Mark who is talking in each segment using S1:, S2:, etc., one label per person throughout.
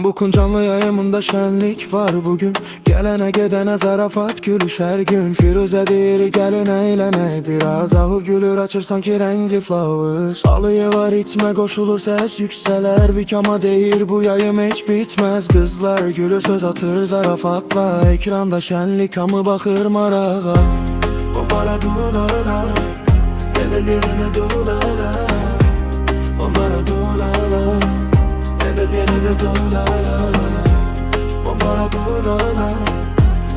S1: Pambuk'un canlı yayımında şenlik var bugün. Gelene gedene zarafat gülüş her gün. Firuze deyir gelin eğlene biraz. Ahu gülür açır sanki renkli flowers. Alıya var itme koşulur ses yükseler. Bir kama deyir bu yayım hiç bitmez. Kızlar gülür söz atır zarafatla. Ekranda şenlik hamı bakır marağa. Bombara dulala, edelerine dulala. Bombara dulala, edelerine dulala. Bombara dulala,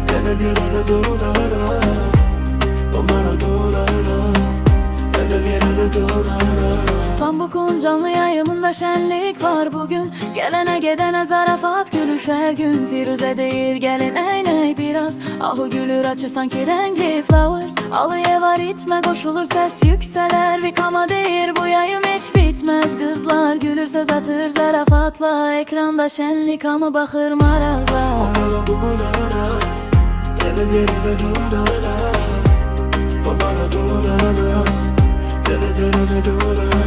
S1: edelerine dulala. Bombara dulala, edelerine dulala.
S2: Pambuk'un canlı yayımında şenlik var bugün. Gelene gedene zarafat gülüş her gün. Firuze deyir gelin eğley biraz. Ahu gülür açır sanki renkli flowers. Alıya var itme koşulur ses yükseler. Bir kama deyir bu yayım hiç bitmez. Kızlar gülür söz atır zarafatla. Ekranda şenlik ama bakır marakla.
S1: Bombara dulala, edelerine dulala. Bombara dulala, edelerine dulala.